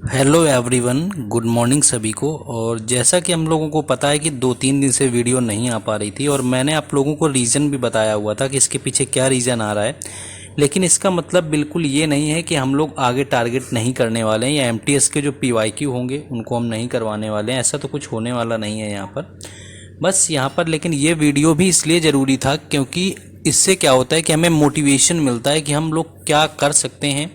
Hello everyone, good morning सभी को। और जैसा कि हम लोगों को पता है कि 2-3 दिन से वीडियो नहीं आ पा रही थी और मैंने आप लोगों को रीज़न भी बताया हुआ था कि इसके पीछे क्या रीज़न आ रहा है। लेकिन इसका मतलब बिल्कुल ये नहीं है कि हम लोग आगे टारगेट नहीं करने वाले हैं या एमटीएस के जो पीवाईक्यू होंगे उनको हम नहीं करवाने वाले हैं। ऐसा तो कुछ होने वाला नहीं है यहाँ पर। बस यहाँ पर लेकिन ये वीडियो भी इसलिए ज़रूरी था क्योंकि इससे क्या होता है कि हमें मोटिवेशन मिलता है कि हम लोग क्या कर सकते हैं,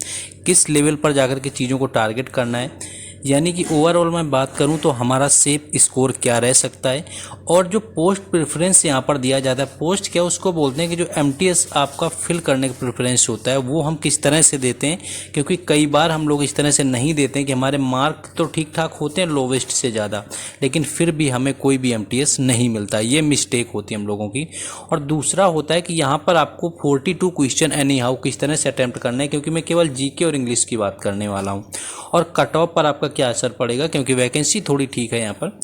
किस लेवल पर जाकर के चीज़ों को टारगेट करना है। यानी कि ओवरऑल मैं बात करूं तो हमारा सेफ स्कोर क्या रह सकता है। और जो पोस्ट प्रेफरेंस यहाँ पर दिया जाता है, पोस्ट क्या उसको बोलते हैं कि जो एमटीएस आपका फिल करने का प्रेफरेंस होता है वो हम किस तरह से देते हैं। क्योंकि कई बार हम लोग इस तरह से नहीं देते हैं कि हमारे मार्क तो ठीक ठाक होते हैं लोवेस्ट से ज़्यादा, लेकिन फिर भी हमें कोई भी एमटीएस नहीं मिलता। ये मिस्टेक होती है हम लोगों की। और दूसरा होता है कि यहाँ पर आपको 42 क्वेश्चन एनी हाउ किस तरह से अटैम्प्ट करना है, क्योंकि मैं केवल जीके और इंग्लिश की बात करने वाला हूँ। और कट ऑफ पर आपका क्या असर पड़ेगा, क्योंकि वैकेंसी थोड़ी ठीक है यहाँ पर,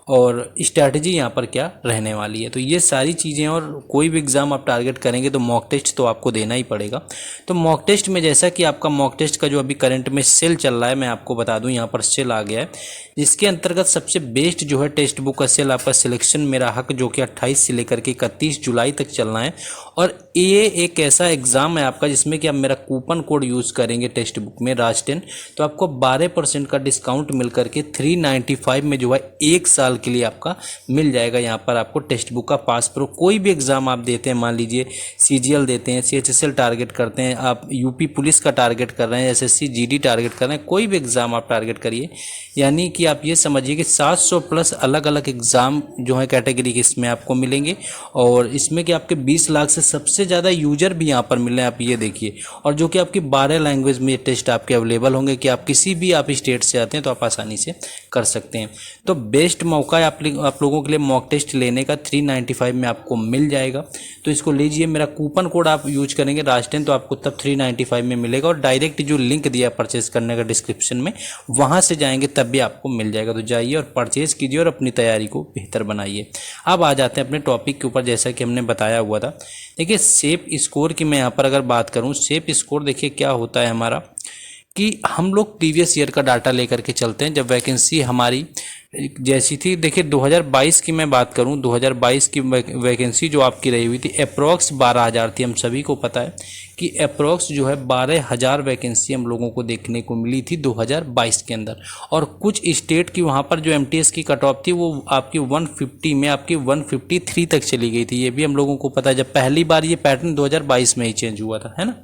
और स्ट्रैटेजी यहाँ पर क्या रहने वाली है। तो ये सारी चीज़ें, और कोई भी एग्ज़ाम आप टारगेट करेंगे तो मॉक टेस्ट तो आपको देना ही पड़ेगा। तो मॉक टेस्ट में जैसा कि आपका मॉक टेस्ट का जो अभी करंट में सेल चल रहा है, मैं आपको बता दूं यहाँ पर सेल आ गया है, जिसके अंतर्गत सबसे बेस्ट जो है टेक्स्ट बुक का सेल आपका सिलेक्शन मेरा हक, जो कि 28 से लेकर के 31 जुलाई तक चलना है। और ये एक ऐसा एग्ज़ाम है आपका जिसमें कि आप मेरा कूपन कोड यूज़ करेंगे टेक्स्ट बुक में राज10, तो आपको 12% का डिस्काउंट मिल करके 395 में जो है 1 साल के लिए आपका मिल जाएगा। यहाँ पर आपको टेक्स्ट बुक का पास प्रो, कोई भी एग्ज़ाम आप देते हैं, मान लीजिए सीजीएल देते हैं, सीएचएसएल टारगेट करते हैं, आप यूपी पुलिस का टारगेट कर रहे हैं, एसएससी जीडी टारगेट कर रहे हैं, कोई भी एग्ज़ाम आप टारगेट करिए। यानी कि आप ये समझिए कि 700 प्लस अलग अलग एग्ज़ाम जो है कैटेगरी के इसमें आपको मिलेंगे। और इसमें कि आपके 20 लाख से सबसे ज़्यादा यूजर भी यहाँ पर मिल रहे हैं, आप ये देखिए। और जो कि आपकी 12 लैंग्वेज में टेस्ट आपके अवेलेबल होंगे कि आप किसी भी आप स्टेट से आते हैं तो आप आसानी से कर सकते हैं। तो बेस्ट मौका है आप लोगों के लिए मॉक टेस्ट लेने का, 395 में आपको मिल जाएगा। तो इसको लीजिए, मेरा कूपन कोड आप यूज करेंगे राज10 तो आपको तब 395 में मिलेगा। और डायरेक्ट जो लिंक दिया परचेज करने का डिस्क्रिप्शन में, वहाँ से जाएंगे तब भी आपको मिल जाएगा। तो जाइए और परचेज कीजिए और अपनी तैयारी को बेहतर बनाइए। अब आ जाते हैं अपने टॉपिक के ऊपर, जैसा कि हमने बताया हुआ था। देखिए सेफ स्कोर की मैं यहाँ पर अगर बात करूँ, सेफ स्कोर देखिए क्या होता है हमारा, कि हम लोग प्रीवियस ईयर का डाटा लेकर के चलते हैं जब वैकेंसी हमारी जैसी थी। देखिए 2022 की मैं बात करूं, 2022 की वैकेंसी जो आपकी रही हुई थी अप्रोक्स 12,000 थी। हम सभी को पता है कि अप्रोक्स जो है 12,000 वैकेंसी हम लोगों को देखने को मिली थी 2022 के अंदर। और कुछ स्टेट की वहां पर जो एमटीएस की कट ऑफ थी वो आपकी 150 में आपकी 153 तक चली गई थी। ये भी हम लोगों को पता है, जब पहली बार ये पैटर्न 2022 में ही चेंज हुआ था, है ना।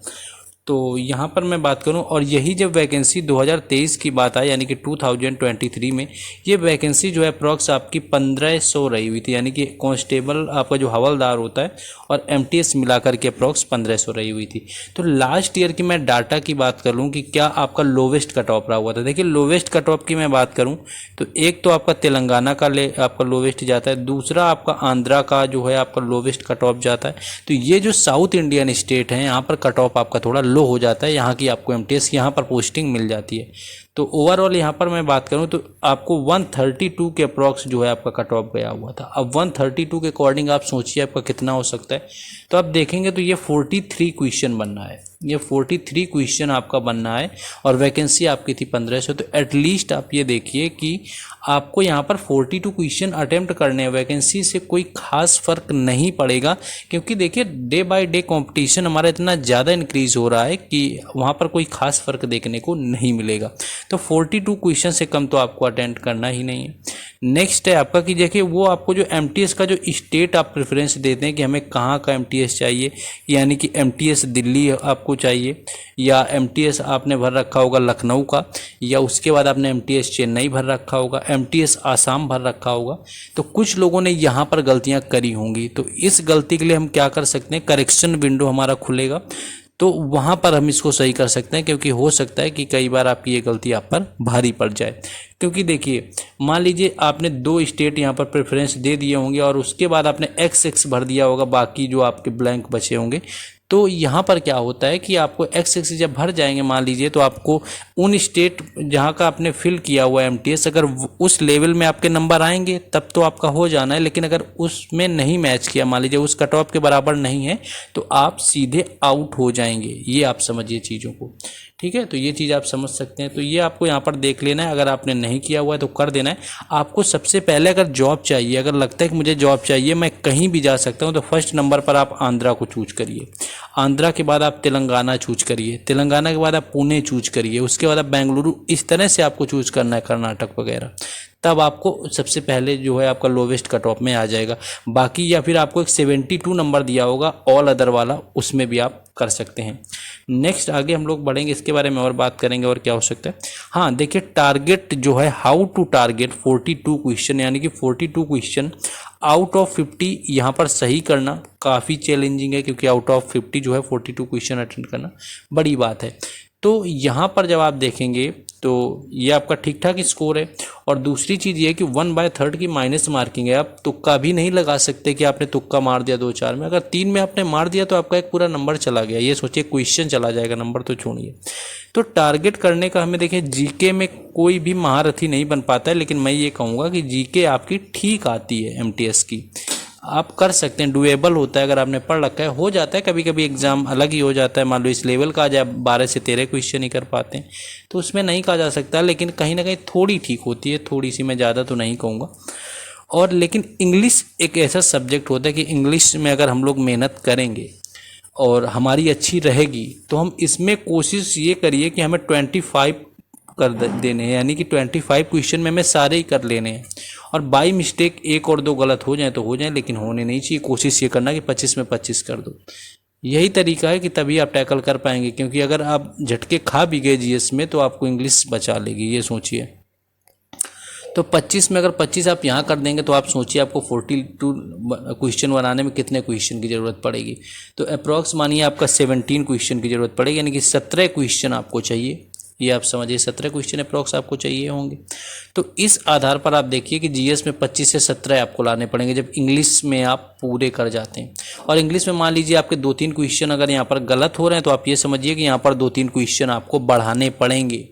तो यहाँ पर मैं बात करूँ, और यही जब वैकेंसी 2023 की बात आई, यानी कि 2023 में ये वैकेंसी जो है अप्रॉक्स आपकी 1500 रही हुई थी। यानी कि कांस्टेबल आपका जो हवलदार होता है और एमटीएस मिलाकर के अप्रॉक्स 1500 रही हुई थी। तो लास्ट ईयर की मैं डाटा की बात कर लूँ कि क्या आपका लोवेस्ट कट ऑफ रहा हुआ था। देखिए लोवेस्ट कट ऑफ की मैं बात करूँ तो एक तो आपका तेलंगाना का आपका लोवेस्ट जाता है, दूसरा आपका आंध्रा का जो है आपका लोवेस्ट कट ऑफ जाता है। तो ये जो साउथ इंडियन स्टेट हैं यहाँ पर कट ऑफ आपका थोड़ा लो हो जाता है, यहाँ की आपको एमटीएस यहाँ पर पोस्टिंग मिल जाती है। तो ओवरऑल यहाँ पर मैं बात करूँ तो आपको 132 के अप्रॉक्स जो है आपका कट ऑफ गया हुआ था। अब 132 के अकॉर्डिंग आप सोचिए आपका कितना हो सकता है। तो आप देखेंगे तो ये 43 क्वेश्चन बनना है, ये 43 क्वेश्चन आपका बनना है। और वैकेंसी आपकी थी 1500। तो एटलीस्ट आप ये देखिए कि आपको यहाँ पर 42 क्वेश्चन अटेम्प्ट करने हैं। वैकेंसी से कोई खास फर्क नहीं पड़ेगा, क्योंकि देखिए डे बाय डे कंपटीशन हमारा इतना ज़्यादा इंक्रीज हो रहा है कि वहाँ पर कोई खास फर्क देखने को नहीं मिलेगा। तो 42 क्वेश्चन से कम तो आपको अटेम्प्ट करना ही नहीं है। नेक्स्ट है आपका कि देखिए वो आपको जो एमटीएस का जो स्टेट आप प्रेफरेंस देते हैं कि हमें कहाँ का एमटीएस चाहिए, यानी कि एमटीएस दिल्ली आपको चाहिए, या एमटीएस आपने भर रखा होगा लखनऊ का, या उसके बाद आपने एमटीएस चेन्नई भर रखा होगा, एमटीएस आसाम भर रखा होगा। तो कुछ लोगों ने यहाँ पर गलतियाँ करी होंगी। तो इस गलती के लिए हम क्या कर सकते हैं, करेक्शन विंडो हमारा खुलेगा, तो वहाँ पर हम इसको सही कर सकते हैं। क्योंकि हो सकता है कि कई बार आपकी ये गलती आप पर भारी पड़ जाए। क्योंकि देखिए मान लीजिए आपने 2 स्टेट यहाँ पर प्रेफरेंस दे दिए होंगे और उसके बाद आपने XX भर दिया होगा, बाकी जो आपके ब्लैंक बचे होंगे। तो यहाँ पर क्या होता है कि आपको XX जब भर जाएंगे मान लीजिए, तो आपको उन स्टेट जहाँ का आपने फिल किया हुआ एमटीएस, अगर उस लेवल में आपके नंबर आएंगे तब तो आपका हो जाना है। लेकिन अगर उसमें नहीं मैच किया, मान लीजिए उस कट ऑफ के बराबर नहीं है, तो आप सीधे आउट हो जाएंगे। ये आप समझिए चीज़ों को। ठीक है, तो ये चीज़ आप समझ सकते हैं। तो ये आपको यहाँ पर देख लेना है, अगर आपने नहीं किया हुआ है तो कर देना है। आपको सबसे पहले अगर जॉब चाहिए, अगर लगता है कि मुझे जॉब चाहिए, मैं कहीं भी जा सकता हूँ, तो फर्स्ट नंबर पर आप आंध्रा को चूज करिए। आंध्रा के बाद आप तेलंगाना चूज करिए, तेलंगाना के बाद आप पुणे चूज करिए, उसके बाद आप बेंगलुरु, इस तरह से आपको चूज करना है, कर्नाटक वगैरह। तब आपको सबसे पहले जो है आपका लोवेस्ट कट ऑफ में आ जाएगा। बाकी या फिर आपको एक 72 नंबर दिया होगा ऑल अदर वाला, उसमें भी आप कर सकते हैं। नेक्स्ट आगे हम लोग बढ़ेंगे, इसके बारे में और बात करेंगे और क्या हो सकता है। हाँ देखिए, टारगेट जो है, हाउ टू टारगेट 42 क्वेश्चन, यानी कि 42 क्वेश्चन आउट ऑफ 50 यहाँ पर सही करना काफ़ी चैलेंजिंग है, क्योंकि आउट ऑफ 50 जो है 42 क्वेश्चन अटेंड करना बड़ी बात है। तो यहाँ पर जब आप देखेंगे तो ये आपका ठीक ठाक स्कोर है। और दूसरी चीज़ ये है कि 1/3 की माइनस मार्किंग है। आप तुक्का भी नहीं लगा सकते कि आपने तुक्का मार दिया 2-4 में, अगर 3 में आपने मार दिया तो आपका एक पूरा नंबर चला गया। ये सोचिए क्वेश्चन चला जाएगा, नंबर तो छोड़िए। तो टारगेट करने का हमें देखिए, जीके में कोई भी महारथी नहीं बन पाता है, लेकिन मैं ये कहूँगा कि जीके आपकी ठीक आती है, एमटीएस की आप कर सकते हैं, डुएबल होता है। अगर आपने पढ़ रखा है, हो जाता है कभी कभी एग्जाम अलग ही हो जाता है, मान लो इस लेवल का आ जाए 12 से 13 क्वेश्चन ही कर पाते हैं, तो उसमें नहीं कहा जा सकता, लेकिन कहीं ना कहीं थोड़ी ठीक होती है, थोड़ी सी, मैं ज़्यादा तो नहीं कहूँगा। और लेकिन इंग्लिश एक ऐसा सब्जेक्ट होता है कि इंग्लिश में अगर हम लोग मेहनत करेंगे और हमारी अच्छी रहेगी, तो हम इसमें कोशिश ये करिए कि हमें 25 कर देने हैं, यानी कि 25 क्वेश्चन में हमें सारे ही कर लेने हैं। और बाई मिस्टेक 1 और 2 गलत हो जाए तो हो जाए, लेकिन होने नहीं चाहिए। कोशिश ये करना कि 25 में 25 कर दो। यही तरीका है कि तभी आप टैकल कर पाएंगे, क्योंकि अगर आप झटके खा भी गए जीएस में तो आपको इंग्लिश बचा लेगी, ये सोचिए। तो 25 में अगर 25 आप यहाँ कर देंगे तो आप सोचिए आपको 42 क्वेश्चन बनाने में कितने क्वेश्चन की ज़रूरत पड़ेगी। तो अप्रॉक्स मानिए आपका 17 क्वेश्चन की ज़रूरत पड़ेगी, यानी कि 17 क्वेश्चन आपको चाहिए। ये आप समझिए 17 क्वेश्चन अप्रॉक्स आपको चाहिए होंगे। तो इस आधार पर आप देखिए कि जीएस में 25 से 17 आपको लाने पड़ेंगे, जब इंग्लिश में आप पूरे कर जाते हैं। और इंग्लिश में मान लीजिए आपके 2-3 क्वेश्चन अगर यहाँ पर गलत हो रहे हैं, तो आप ये समझिए कि यहाँ पर 2-3 क्वेश्चन आपको बढ़ाने पड़ेंगे।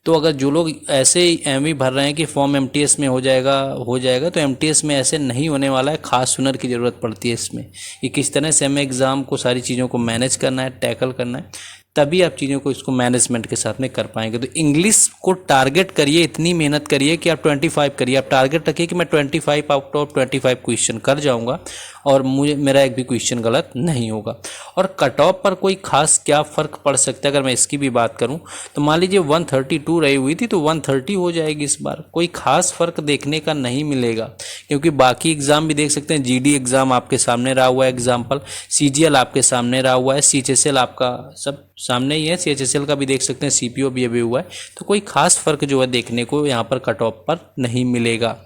तो अगर जो लोग ऐसे ही एमवी भर रहे हैं कि फॉर्म एमटीएस में हो जाएगा, तो एमटीएस में ऐसे नहीं होने वाला है। खास हुनर की ज़रूरत पड़ती है इसमें, कि किस तरह से हमें एग्ज़ाम को, सारी चीज़ों को मैनेज करना है, टैकल करना है, तभी आप चीज़ों को इसको मैनेजमेंट के साथ में कर पाएंगे। तो इंग्लिश को टारगेट करिए, इतनी मेहनत करिए कि आप 25 करिए। आप टारगेट रखिए कि मैं 25 आउट ऑफ 25 क्वेश्चन कर जाऊंगा और मेरा एक भी क्वेश्चन गलत नहीं होगा। और कट ऑफ पर कोई खास क्या फ़र्क पड़ सकता है, अगर मैं इसकी भी बात करूं तो मान लीजिए 132 रही हुई थी, तो 130 हो जाएगी इस बार। कोई खास फ़र्क देखने का नहीं मिलेगा, क्योंकि बाकी एग्ज़ाम भी देख सकते हैं। जीडी एग्ज़ाम आपके सामने रहा हुआ है एग्जाम्पल, सीजीएल आपके सामने रहा हुआ है, सीएचएसएल आपका सब सामने ही है, सीएचएसएल का भी देख सकते हैं, सीपीओ भी अभी हुआ है। तो कोई खास फ़र्क जो है देखने को यहाँ पर कट ऑफ पर नहीं मिलेगा।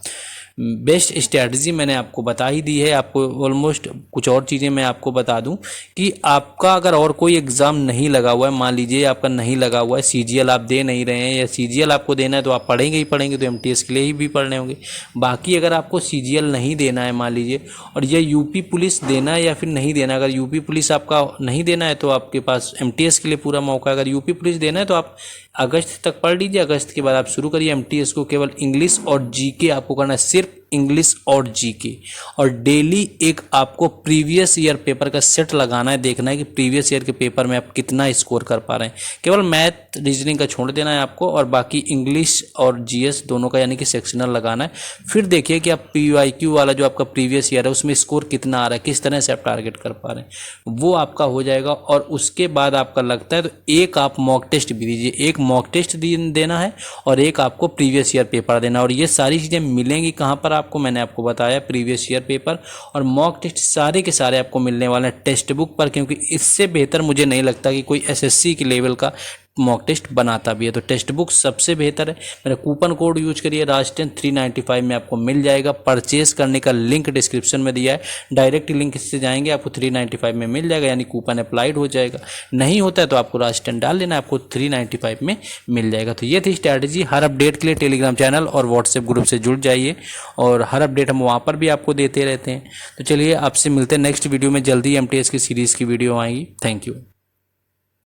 बेस्ट स्ट्रैटेजी मैंने आपको बता ही दी है। आपको ऑलमोस्ट कुछ और चीज़ें मैं आपको बता दूं कि आपका अगर और कोई एग्ज़ाम नहीं लगा हुआ है, मान लीजिए आपका नहीं लगा हुआ है, सीजीएल आप दे नहीं रहे हैं या सीजीएल आपको देना है, तो आप पढ़ेंगे ही पढ़ेंगे, तो एमटीएस के लिए ही भी पढ़ने होंगे। बाकी अगर आपको सीजीएल नहीं देना है मान लीजिए, और यह यूपी पुलिस देना है या फिर नहीं देना, अगर यूपी पुलिस आपका नहीं देना है तो आपके पास एमटीएस के लिए पूरा मौका है। अगर यूपी पुलिस देना है तो आप अगस्त तक पढ़ लीजिए, अगस्त के बाद आप शुरू करिए एमटीएस को। केवल इंग्लिश और जीके आपको करना है, सिर्फ इंग्लिश और जीके। और डेली एक आपको प्रीवियस ईयर पेपर का सेट लगाना है, देखना है कि प्रीवियस ईयर के पेपर में आप कितना स्कोर कर पा रहे हैं। केवल मैथ रीजनिंग का छोड़ देना है आपको, और बाकी इंग्लिश और जीएस दोनों का यानी कि सेक्शनल लगाना है। फिर देखिए कि आप पीवाईक्यू वाला जो आपका प्रीवियस ईयर है उसमें स्कोर कितना आ रहा है, किस तरह से आप टारगेट कर पा रहे हैं, वो आपका हो जाएगा। और उसके बाद आपका लगता है तो एक आप मॉक टेस्ट भी दीजिए, एक मॉक टेस्ट देना है और एक आपको प्रीवियस ईयर पेपर देना। और ये सारी चीज़ें मिलेंगी कहाँ पर आपको, मैंने आपको बताया प्रीवियस ईयर पेपर और मॉक टेस्ट सारे के सारे आपको मिलने वाले हैं टेक्स्ट बुक पर, क्योंकि इससे बेहतर मुझे नहीं लगता कि कोई एसएससी के लेवल का मॉक टेस्ट बनाता भी है। तो टेक्स्ट बुक सबसे बेहतर है। मेरा कूपन कोड यूज करिए राज10 395 में आपको मिल जाएगा। परचेज करने का लिंक डिस्क्रिप्शन में दिया है, डायरेक्ट लिंक से जाएंगे आपको 395 में मिल जाएगा, यानी कूपन अप्लाइड हो जाएगा। नहीं होता है तो आपको राज10 डाल लेना, आपको 395 में मिल जाएगा। तो ये थी स्ट्रैटेजी। हर अपडेट के लिए टेलीग्राम चैनल और व्हाट्सएप ग्रुप से जुड़ जाइए, और हर अपडेट हम वहाँ पर भी आपको देते रहते हैं। तो चलिए आपसे मिलते हैं नेक्स्ट वीडियो में, जल्दी एमटीएस की सीरीज़ की वीडियो आएगी। Thank you.